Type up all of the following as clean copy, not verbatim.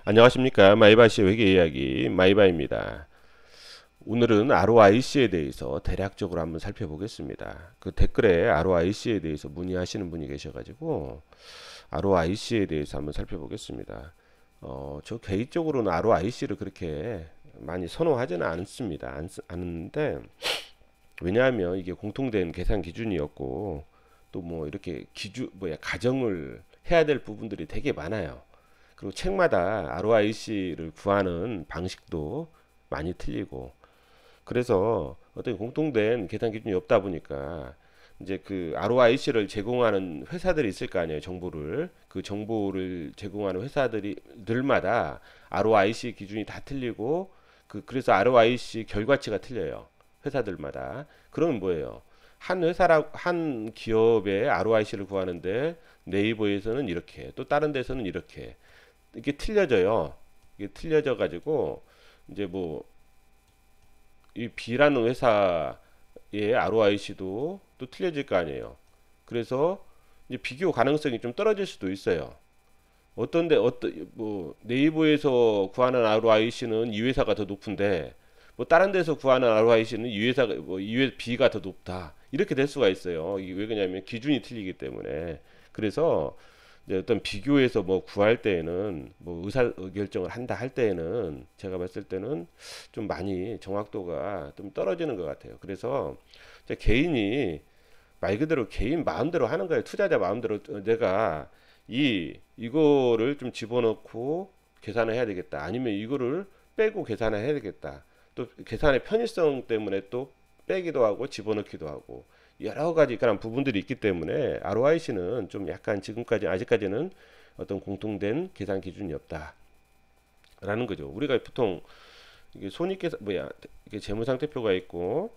안녕하십니까. 마이바시 회계 이야기 마이바입니다. 오늘은 ROIC에 대해서 대략적으로 한번 살펴보겠습니다. 그 댓글에 ROIC에 대해서 문의하시는 분이 계셔가지고 ROIC에 대해서 한번 살펴보겠습니다. 저 개인적으로는 ROIC를 그렇게 많이 선호하지는 않습니다. 않는데 왜냐하면 이게 공통된 계산 기준이었고 또 뭐 이렇게 가정을 해야 될 부분들이 되게 많아요. 그리고 책마다 ROIC를 구하는 방식도 많이 틀리고 그래서 어떤 공통된 계산 기준이 없다 보니까 이제 그 ROIC를 제공하는 회사들이 있을 거 아니에요. 정보를 그 정보를 제공하는 회사들마다 ROIC 기준이 다 틀리고 그래서 ROIC 결과치가 틀려요. 회사들마다. 그러면 뭐예요? 한 기업의 ROIC를 구하는데 네이버에서는 이렇게 또 다른 데서는 이렇게 이게 틀려져요. 이게 틀려져 가지고 이제 뭐 이 B라는 회사의 ROIC도 또 틀려질 거 아니에요. 그래서 이제 비교 가능성이 좀 떨어질 수도 있어요. 뭐 네이버에서 구하는 ROIC는 이 회사가 더 높은데 뭐 다른 데서 구하는 ROIC는 이 회사 B가 더 높다. 이렇게 될 수가 있어요. 이게 왜 그러냐면 기준이 틀리기 때문에. 그래서 이제 어떤 비교해서 뭐 구할 때에는 뭐 의사 결정을 한다 할 때에는 제가 봤을 때는 좀 많이 정확도가 좀 떨어지는 것 같아요. 그래서 이제 개인이 말 그대로 개인 마음대로 하는 거예요. 투자자 마음대로 내가 이거를 좀 집어넣고 계산을 해야 되겠다. 아니면 이거를 빼고 계산을 해야 되겠다. 또 계산의 편의성 때문에 또 빼기도 하고 집어넣기도 하고 여러 가지 그런 부분들이 있기 때문에 ROIC는 좀 약간 아직까지는 어떤 공통된 계산 기준이 없다라는 거죠. 우리가 보통 이게 손익계산 이게 재무상태표가 있고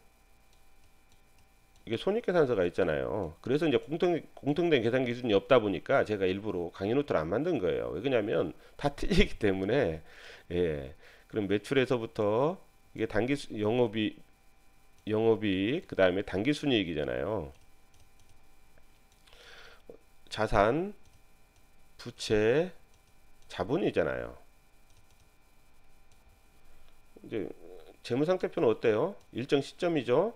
이게 손익계산서가 있잖아요. 그래서 이제 공통된 계산 기준이 없다 보니까 제가 일부러 강의 노트를 안 만든 거예요. 왜 그러냐면 다 틀리기 때문에. 예. 그럼 매출에서부터 이게 영업이익 그 다음에 당기순이익이잖아요. 자산, 부채, 자본이잖아요. 이제 재무상태표는 어때요? 일정 시점이죠.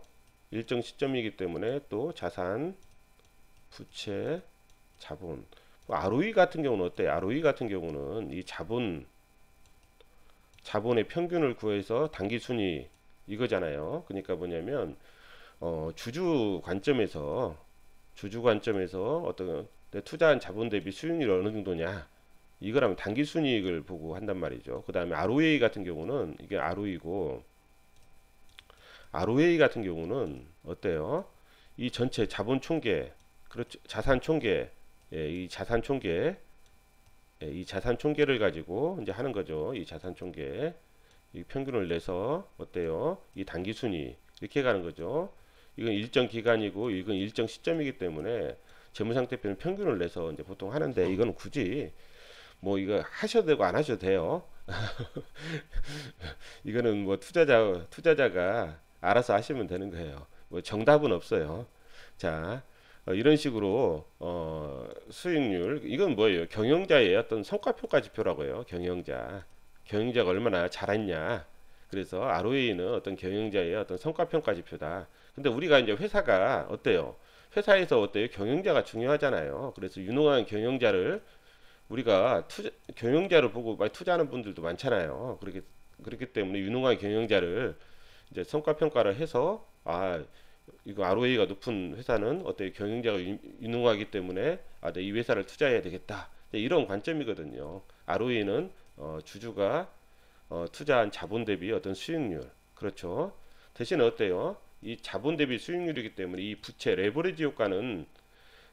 일정 시점이기 때문에 또 자산, 부채, 자본. ROE 같은 경우는 어때요? ROE 같은 경우는 이 자본의 평균을 구해서 당기순이 이거잖아요. 그러니까 뭐냐면 주주 관점에서 어떤 내 투자한 자본 대비 수익률이 어느 정도냐 이거라면 당기순이익을 보고 한단 말이죠. 그 다음에 ROA 같은 경우는 이게 ROE고 ROA 같은 경우는 어때요? 이 전체 자본 총계 그렇죠. 자산 총계 이 자산 총계를 가지고 이제 하는 거죠. 이 자산 총계 이 평균을 내서 어때요? 이 단기순위 이렇게 가는 거죠. 이건 일정 기간이고 이건 일정 시점이기 때문에 재무상태표는 평균을 내서 이제 보통 하는데 이거는 굳이 뭐 이거 하셔도 되고 안 하셔도 돼요. 이거는 뭐 투자자가 알아서 하시면 되는 거예요. 뭐 정답은 없어요. 자, 이런 식으로 수익률 이건 뭐예요? 경영자의 어떤 성과평가 지표라고 해요. 경영자가 얼마나 잘했냐. 그래서 ROE는 어떤 경영자의 어떤 성과평가 지표다. 근데 우리가 이제 회사가 어때요? 회사에서 어때요? 경영자가 중요하잖아요. 그래서 유능한 경영자를 우리가 경영자를 보고 많이 투자하는 분들도 많잖아요. 그렇기 때문에 유능한 경영자를 이제 성과평가를 해서 이거 ROE가 높은 회사는 어때 경영자가 유능하기 때문에 이 회사를 투자해야 되겠다. 이런 관점이거든요. ROE는 주주가 투자한 자본 대비 어떤 수익률. 그렇죠. 대신에 어때요? 이 자본 대비 수익률이기 때문에 이 부채 레버리지 효과는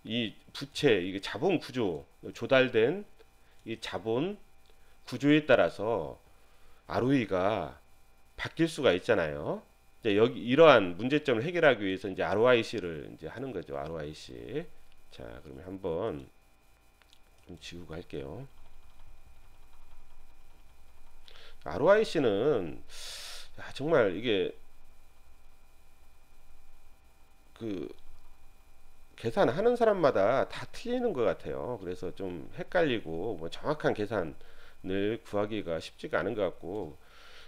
이 부채 이게 자본 구조 조달된 이 자본 구조에 따라서 ROE가 바뀔 수가 있잖아요. 이제 여기 이러한 문제점을 해결하기 위해서 이제 ROIC를 이제 하는 거죠. ROIC. 자, 그러면 한번 좀 지우고 할게요. ROIC는 정말 이게 그 계산하는 사람마다 다 틀리는 것 같아요. 그래서 좀 헷갈리고 뭐 정확한 계산 구하기가 쉽지가 않은 것 같고,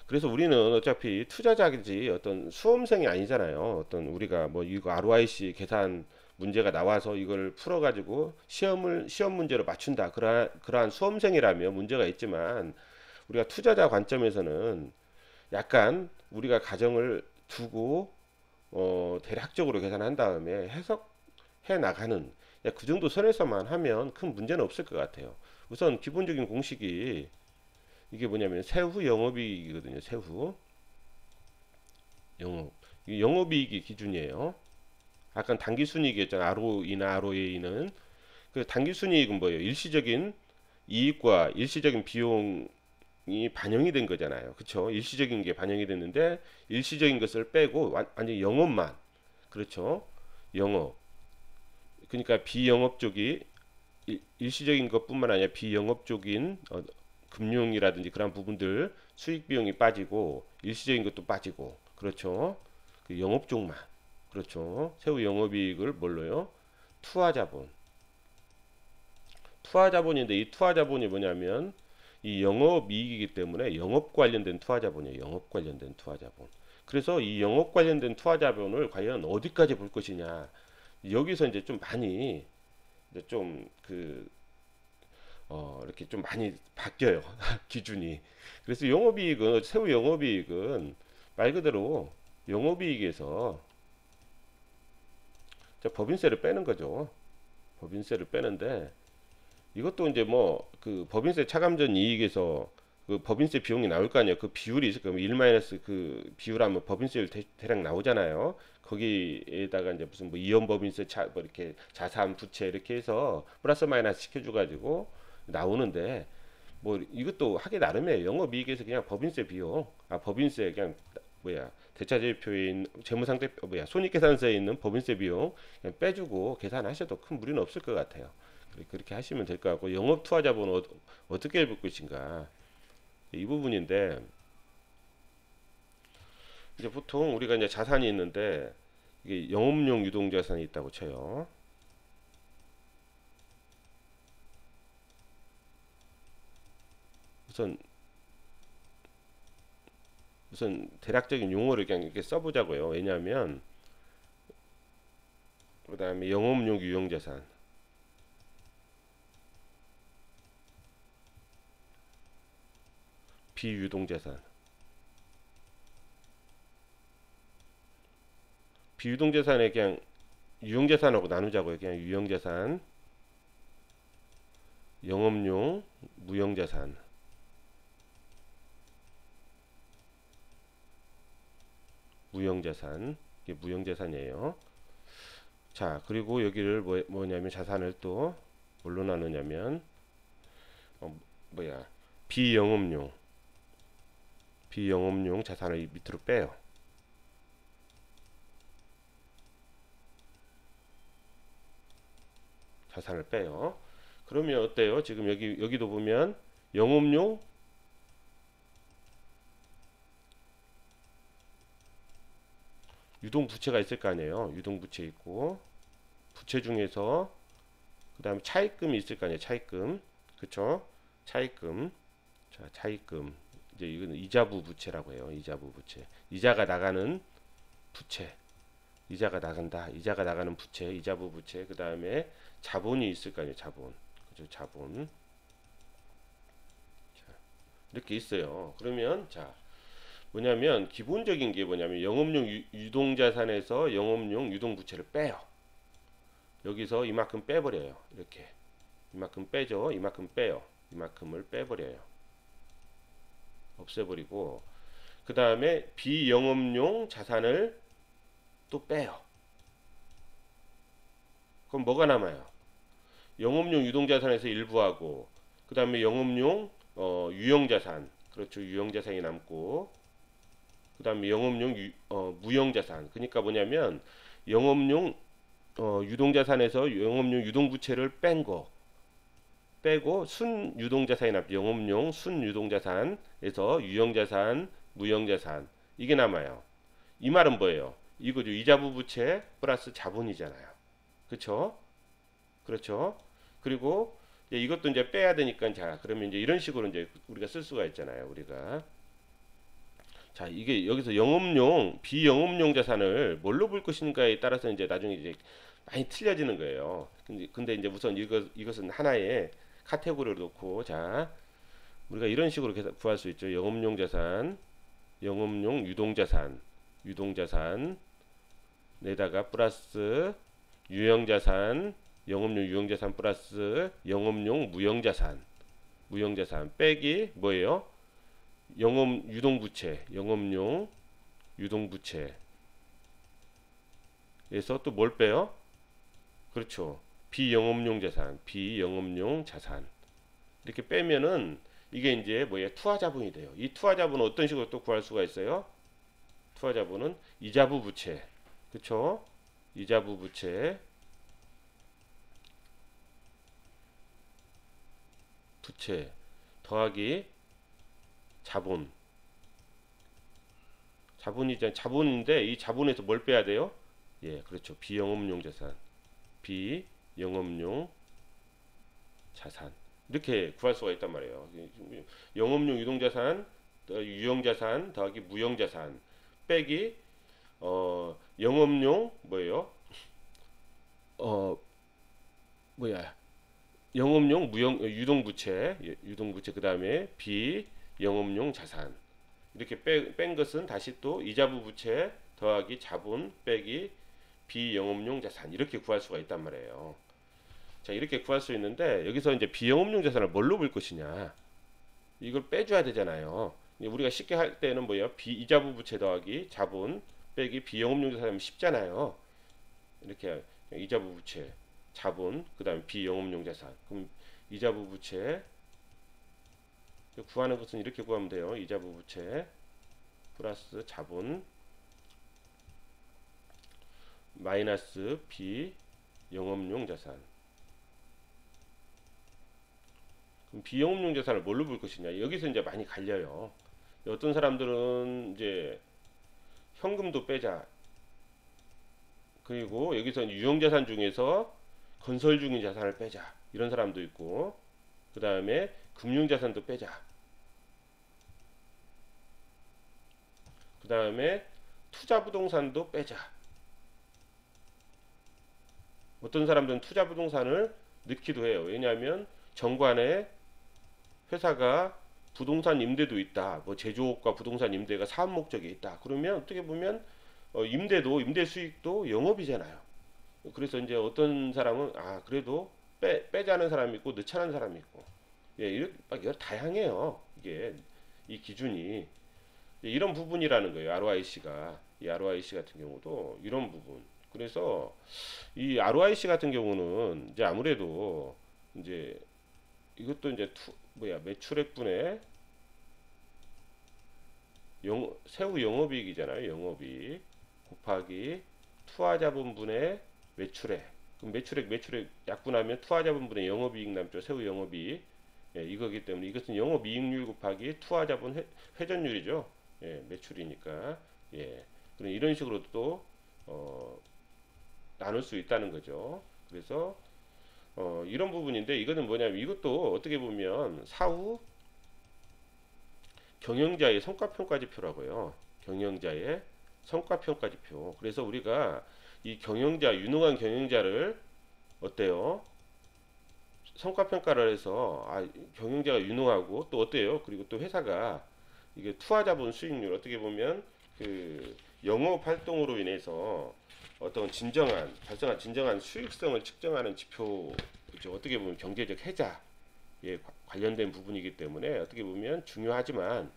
그래서 우리는 어차피 투자자이지 어떤 수험생이 아니잖아요. 어떤 우리가 뭐 이거 ROIC 계산 문제가 나와서 이걸 풀어가지고 시험 문제로 맞춘다. 그러한 수험생이라면 문제가 있지만, 우리가 투자자 관점에서는 약간 우리가 가정을 두고 대략적으로 계산한 다음에 해석해 나가는, 그 정도 선에서만 하면 큰 문제는 없을 것 같아요. 우선 기본적인 공식이 이게 뭐냐면 세후 영업이익이거든요. 세후 영업, 이 영업이익이 기준이에요. 아까 단기순이익이었잖아. ROE나 ROA는. 그 단기순이익은 뭐예요? 일시적인 이익과 일시적인 비용이 반영이 된 거잖아요. 그쵸? 일시적인 게 반영이 됐는데 일시적인 것을 빼고 완전히 영업만. 그렇죠? 영업. 그러니까 비영업 쪽이 일시적인 것뿐만 아니라 비영업 쪽인 금융이라든지 그런 부분들 수익 비용이 빠지고 일시적인 것도 빠지고. 그렇죠? 그 영업 쪽만. 그렇죠? 세후 영업이익을 뭘로요? 투하자본. 투하자본인데 이 투하자본이 뭐냐면 이 영업이익이기 때문에 영업 관련된 투하자본이에요. 영업 관련된 투하자본. 그래서 이 영업 관련된 투하자본을 과연 어디까지 볼 것이냐. 여기서 이제 좀 많이 이제 이렇게 좀 많이 바뀌어요. 기준이. 그래서 영업이익은, 세후 영업이익은 말 그대로 영업이익에서 법인세를 빼는 거죠. 법인세를 빼는데 이것도 이제 뭐 그 법인세 차감전 이익에서 그 법인세 비용이 나올 거 아니에요. 그 비율이 있을 거면 1 마이너스 그 비율하면 법인세율 대략 나오잖아요. 거기에다가 이제 무슨 뭐 이연 법인세 뭐 이렇게 자산 부채 이렇게 해서 플러스 마이너스 시켜줘 가지고 나오는데, 뭐 이것도 하기 나름이에요. 영업이익에서 그냥 법인세 비용, 법인세 그냥 대차제표에 있는 재무상태 손익계산서에 있는 법인세 비용 그냥 빼주고 계산하셔도 큰 무리는 없을 것 같아요. 그렇게 하시면 될 것 같고, 영업 투하자본은 어떻게 볼 것인가, 이 부분인데, 이제 보통 우리가 이제 자산이 있는데 이게 영업용 유동자산이 있다고 쳐요. 우선 대략적인 용어를 그냥 이렇게 써보자고요. 왜냐하면 그 다음에 영업용 유형자산, 비유동자산. 비유동자산에 그냥 유형자산하고 나누자고요. 그냥 유형자산, 영업용, 무형자산. 무형자산. 이게 무형자산이에요. 자, 그리고 여기를 뭐냐면 자산을 또 뭘로 나누냐면 비영업용. 비영업용 자산을 밑으로 빼요. 자산을 빼요. 그러면 어때요? 지금 여기도 보면 영업용 유동부채가 있을 거 아니에요. 유동부채 있고, 부채 중에서 그 다음에 차입금이 있을 거 아니에요. 차입금. 그쵸? 차입금. 자, 차입금. 이제 이거는 이자부 부채라고 해요. 이자부 부채. 이자가 나가는 부채. 이자가 나간다. 이자가 나가는 부채. 이자부 부채. 그 다음에 자본이 있을 거 아니에요. 자본. 그죠? 자본. 자, 이렇게 있어요. 그러면, 자, 뭐냐면 기본적인 게 뭐냐면 영업용 유동자산에서 영업용 유동부채를 빼요. 여기서 이만큼 빼버려요. 이렇게 이만큼 빼죠. 이만큼 빼요. 이만큼을 빼버려요. 없애버리고, 그 다음에 비영업용 자산을 또 빼요. 그럼 뭐가 남아요? 영업용 유동자산에서 일부하고, 그 다음에 영업용 유형자산. 그렇죠. 유형자산이 남고, 그 다음에 영업용 무형자산. 그러니까 뭐냐면 영업용 유동자산에서 영업용 유동부채를 뺀 거 빼고 순유동자산이 남죠. 영업용 순유동자산에서 유형자산, 무형자산, 이게 남아요. 이 말은 뭐예요? 이거죠. 이자부 부채 플러스 자본이잖아요. 그렇죠? 그렇죠? 그리고 이것도 이제 빼야 되니까 자 그러면 이제 이런 식으로 이제 우리가 쓸 수가 있잖아요. 우리가 자 이게 여기서 영업용 비영업용 자산을 뭘로 볼 것인가에 따라서 이제 나중에 이제 많이 틀려지는 거예요. 근데 이제 우선 이것은 하나의 카테고리로 놓고 자 우리가 이런 식으로 구할 수 있죠. 영업용 자산, 영업용 유동자산, 유동자산 내다가 플러스 유형자산, 영업용 유형자산 플러스 영업용 무형자산, 무형자산 빼기 뭐예요? 영업 유동부채, 영업용 유동부채에서 또 뭘 빼요? 그렇죠. 비영업용 자산, 비영업용 자산 이렇게 빼면은 이게 이제 뭐예요? 투하자본이 돼요. 이 투하자본은 어떤 식으로 또 구할 수가 있어요? 투하자본은 이자부 부채, 그렇죠? 이자부 부채, 부채 더하기 자본, 자본이잖아요. 자본인데 이 자본에서 뭘 빼야 돼요? 예, 그렇죠. 비영업용 자산, 비영업용 자산 이렇게 구할 수가 있단 말이에요. 영업용 유동자산, 유형자산 더하기 무형자산 빼기 영업용 뭐예요? 어 뭐야? 영업용 무형 유동부채, 유동부채 그 다음에 비영업용 자산 이렇게 뺀 것은 다시 또 이자부 부채 더하기 자본 빼기 비영업용 자산 이렇게 구할 수가 있단 말이에요. 자 이렇게 구할 수 있는데 여기서 이제 비영업용 자산을 뭘로 볼 것이냐 이걸 빼줘야 되잖아요. 우리가 쉽게 할 때는 뭐예요? 이자부 부채 더하기 자본 빼기 비영업용 자산하면 쉽잖아요. 이렇게 이자부 부채 자본 그 다음에 비영업용 자산 그럼 이자부 부채 구하는 것은 이렇게 구하면 돼요. 이자부 부채 플러스 자본 마이너스 비영업용 자산 그럼 비영업용 자산을 뭘로 볼 것이냐 여기서 이제 많이 갈려요. 어떤 사람들은 이제 현금도 빼자 그리고 여기서 유형자산 중에서 건설 중인 자산을 빼자 이런 사람도 있고 그 다음에 금융자산도 빼자 그 다음에 투자부동산도 빼자 어떤 사람들은 투자부동산을 넣기도 해요. 왜냐하면 정관에 회사가 부동산 임대도 있다 뭐 제조업과 부동산 임대가 사업 목적이 있다 그러면 어떻게 보면 임대도 임대 수익도 영업이잖아요. 그래서 이제 어떤 사람은 그래도 빼자는 사람이 있고 넣자는 사람이 있고 예 이렇게 여러 다양해요. 이게 이 기준이 이런 부분이라는 거예요. ROIC가 이 ROIC 같은 경우도 이런 부분. 그래서 이 ROIC 같은 경우는 이제 아무래도 이제 이것도 이제 매출액분의 세후 영업이익이잖아요. 영업이익 곱하기 투하자본분의 매출액. 그럼 매출액 약분하면 투하자본분의 영업이익 남죠. 세후 영업이익. 예, 이거기 때문에 이것은 영업이익률 곱하기 투하자본 회전율이죠. 예, 매출이니까. 예. 그럼 이런 식으로 또 나눌 수 있다는 거죠. 그래서 이런 부분인데 이거는 뭐냐면 이것도 어떻게 보면 사후 경영자의 성과평가지표라고요. 경영자의 성과평가지표. 그래서 우리가 이 경영자, 유능한 경영자를 어때요? 성과평가를 해서 경영자가 유능하고 또 어때요? 그리고 또 회사가 이게 투하자본 수익률 어떻게 보면 그 영업 활동으로 인해서 어떤 발생한 진정한 수익성을 측정하는 지표죠. 어떻게 보면 경제적 해자에 관련된 부분이기 때문에 어떻게 보면 중요하지만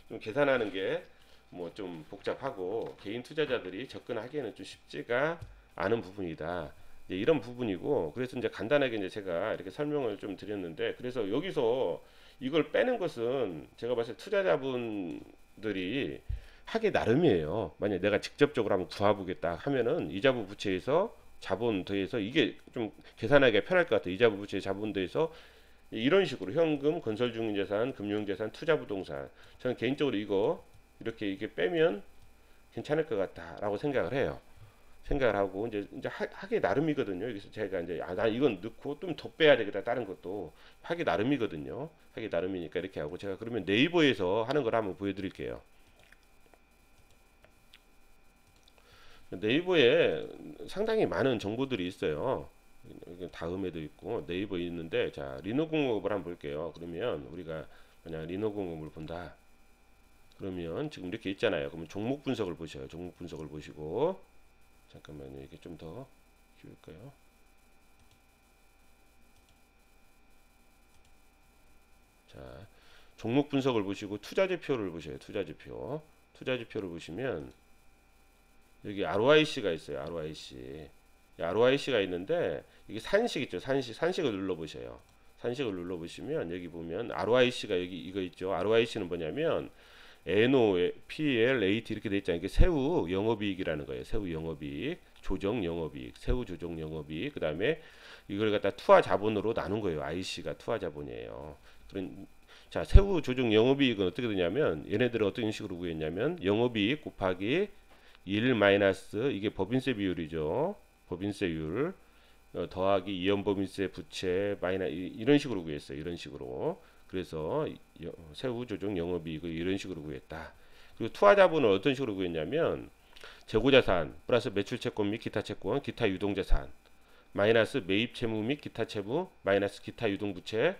좀 계산하는 게 뭐 좀 복잡하고 개인 투자자들이 접근하기에는 좀 쉽지가 않은 부분이다. 이런 부분이고 그래서 이제 간단하게 이제 제가 이렇게 설명을 좀 드렸는데 그래서 여기서 이걸 빼는 것은 제가 봤을 때 투자자분들이 하기 나름이에요. 만약 내가 직접적으로 한번 구해보겠다 하면은 이자부 부채에서 자본 더해서 이게 좀 계산하기가 편할 것 같아요. 이자부 부채 자본 더해서 이런 식으로 현금, 건설 중인 자산, 금융자산, 투자부동산 저는 개인적으로 이거 이렇게 빼면 괜찮을 것 같다라고 생각을 해요. 생각을 하고 이제 하기 나름이거든요. 여기서 제가 이제 나 이건 넣고 좀 더 빼야 되겠다 다른 것도 하기 나름이거든요. 하기 나름이니까 이렇게 하고 제가 그러면 네이버에서 하는 걸 한번 보여드릴게요. 네이버에 상당히 많은 정보들이 있어요. 다음에도 있고 네이버에 있는데 자 리노공업을 한번 볼게요. 그러면 우리가 만약 리노공업을 본다. 그러면 지금 이렇게 있잖아요. 그러면 종목 분석을 보셔요. 종목 분석을 보시고 잠깐만요. 이게 좀 더 키울까요? 자, 종목 분석을 보시고 투자지표를 보셔요. 투자지표. 투자지표를 보시면 여기 ROIC가 있어요. ROIC. ROIC가 있는데 이게 산식 있죠. 산식을 눌러 보셔요. 산식을 눌러 보시면 여기 보면 ROIC가 여기 이거 있죠. ROIC는 뭐냐면 NO, PL, AT 이렇게 돼 있잖아요. 이게 세후 영업이익이라는 거예요. 세후 영업이익, 조정 영업이익, 세후 조정 영업이익. 그다음에 이걸 갖다 투하 자본으로 나눈 거예요. IC가 투하 자본이에요. 그런 자, 세후 조정 영업이익은 어떻게 되냐면 얘네들은 어떤 식으로 구했냐면 영업이익 곱하기 1 마이너스 이게 법인세 비율이죠. 법인세율 더하기 이연법인세 부채 이런 식으로 구했어요. 이런 식으로. 그래서 세후 조정 영업이익을 이런 식으로 구했다. 그리고 투하자본을 어떤 식으로 구했냐면 재고자산 플러스 매출채권 및 기타 채권 기타 유동자산 마이너스 매입 채무 및 기타 채무 마이너스 기타 유동부채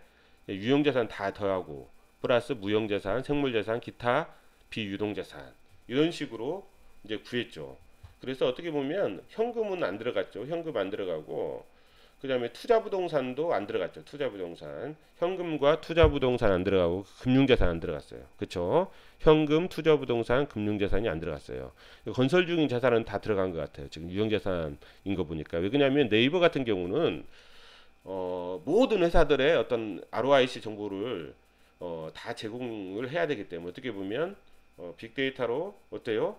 유형자산 다 더하고 플러스 무형자산 생물자산 기타 비유동자산 이런 식으로 이제 구했죠. 그래서 어떻게 보면 현금은 안 들어갔죠. 현금 안 들어가고 그 다음에 투자부동산도 안 들어갔죠. 투자부동산 현금과 투자부동산 안 들어가고 금융자산 안 들어갔어요. 그쵸? 현금, 투자부동산, 금융자산이 안 들어갔어요. 건설 중인 자산은 다 들어간 것 같아요. 지금 유형자산인 거 보니까. 왜냐하면 네이버 같은 경우는 모든 회사들의 어떤 ROIC 정보를 다 제공을 해야 되기 때문에 어떻게 보면 빅데이터로 어때요?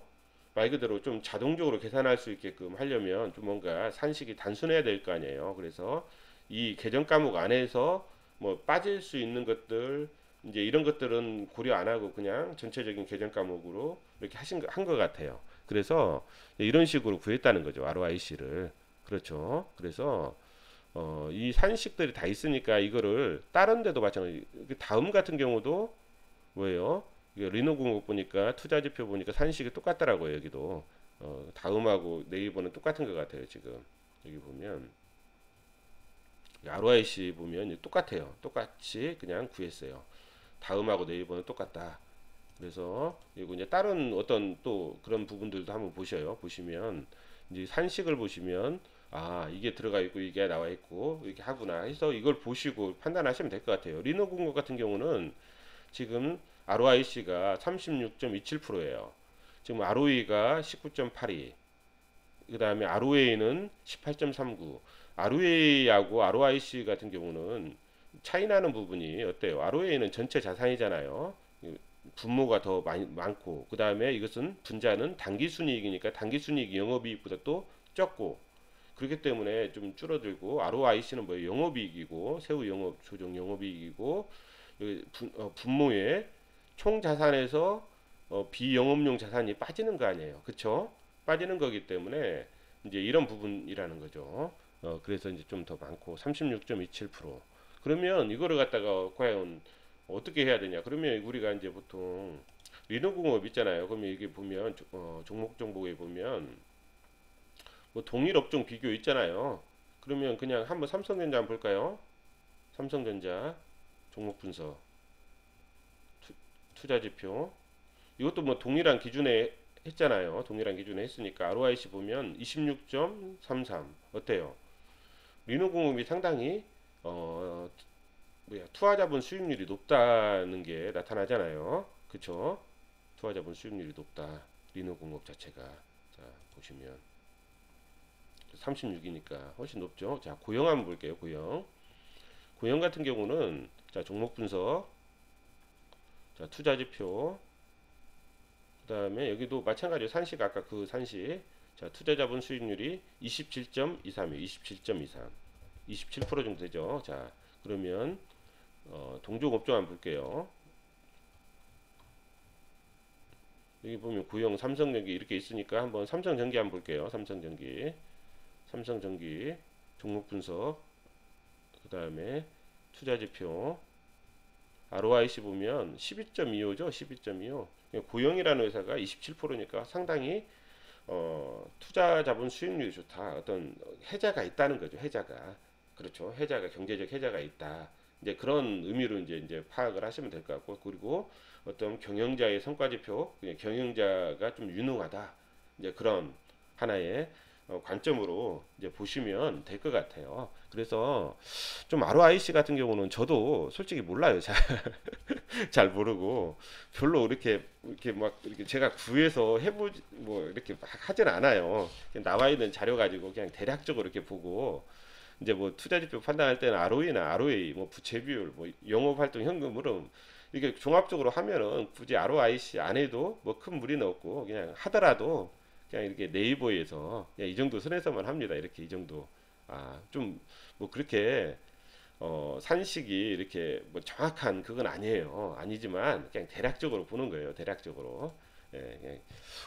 말 그대로 좀 자동적으로 계산할 수 있게끔 하려면 좀 뭔가 산식이 단순해야 될 거 아니에요. 그래서 이 계정 과목 안에서 뭐 빠질 수 있는 것들 이제 이런 것들은 고려 안 하고 그냥 전체적인 계정 과목으로 이렇게 한 것 같아요. 그래서 이런 식으로 구했다는 거죠. ROIC를. 그렇죠. 그래서 이 산식들이 다 있으니까 이거를 다른 데도 마찬가지. 다음 같은 경우도 뭐예요? 리노공업 보니까 투자지표 보니까 산식이 똑같더라고요. 여기도 다음하고 네이버는 똑같은 것 같아요. 지금 여기 보면 ROIC 보면 똑같아요. 똑같이 그냥 구했어요. 다음하고 네이버는 똑같다. 그래서 이거 이제 다른 어떤 또 그런 부분들도 한번 보셔요. 보시면 이제 산식을 보시면 아 이게 들어가 있고 이게 나와 있고 이렇게 하구나 해서 이걸 보시고 판단하시면 될 것 같아요. 리노공업 같은 경우는 지금 ROIC가 36.27%예요. 지금 ROE가 19.82. 그 다음에 ROA는 18.39. ROA하고 ROIC 같은 경우는 차이 나는 부분이 어때요? ROA는 전체 자산이잖아요. 분모가 더 많고 그 다음에 이것은 분자는 당기순이익이니까 당기순이익이 영업이익보다 또 적고 그렇기 때문에 좀 줄어들고 ROIC는 뭐예요? 영업이익이고 세후 영업 조정 영업이익이고 분모에 총 자산에서 비영업용 자산이 빠지는 거 아니에요. 그쵸? 빠지는 거기 때문에 이제 이런 부분이라는 거죠. 그래서 이제 좀 더 많고 36.27%. 그러면 이거를 갖다가 과연 어떻게 해야 되냐? 그러면 우리가 이제 보통 리노공업 있잖아요. 그러면 이게 보면 종목 정보에 보면 뭐 동일 업종 비교 있잖아요. 그러면 그냥 한번 삼성전자 한번 볼까요? 삼성전자 종목 분석 투자지표 이것도 뭐 동일한 기준에 했잖아요. 동일한 기준에 했으니까 ROIC 보면 26.33 어때요? 리노공업이 상당히 투하자본 수익률이 높다는 게 나타나잖아요. 그쵸? 투하자본 수익률이 높다. 리노공업 자체가 자 보시면 36이니까 훨씬 높죠. 자 고영 한번 볼게요. 고영 같은 경우는 자 종목 분석 자 투자지표 그 다음에 여기도 마찬가지로 산식 아까 그 산식 자 투자자본 수익률이 27.23이에요. 27.23 27% 정도 되죠. 자 그러면 동종 업종 한번 볼게요. 여기 보면 구형 삼성전기 이렇게 있으니까 한번 삼성전기 한번 볼게요. 삼성전기 종목 분석, 그 다음에 투자지표 ROIC 보면 12.25죠. 12.25. 고영이라는 회사가 27%니까 상당히 투자 자본 수익률이 좋다. 어떤 해자가 있다는 거죠. 해자가. 그렇죠. 해자가 경제적 해자가 있다. 이제 그런 의미로 이제 파악을 하시면 될 것 같고, 그리고 어떤 경영자의 성과지표, 경영자가 좀 유능하다. 이제 그런 하나의 관점으로 이제 보시면 될 것 같아요. 그래서 좀 ROIC 같은 경우는 저도 솔직히 몰라요. 잘 모르고 별로 이렇게 막 이렇게 제가 구해서 해보지 뭐 이렇게 막 하진 않아요. 그냥 나와 있는 자료 가지고 그냥 대략적으로 이렇게 보고 이제 뭐 투자지표 판단할 때는 ROE나 ROA, 뭐 부채 비율, 뭐 영업활동 현금 흐름 이게 종합적으로 하면은 굳이 ROIC 안 해도 뭐 큰 무리는 없고 그냥 하더라도 그냥 이렇게 네이버에서 그냥 이 정도 선에서만 합니다. 이렇게 이 정도. 좀 뭐 그렇게 산식이 이렇게 뭐 정확한 그건 아니에요. 아니지만 그냥 대략적으로 보는 거예요. 대략적으로. 예, 예.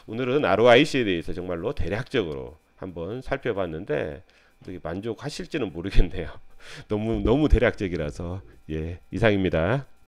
오늘은 ROIC에 대해서 정말로 대략적으로 한번 살펴봤는데 되게 만족하실지는 모르겠네요. 너무 대략적이라서. 예, 이상입니다.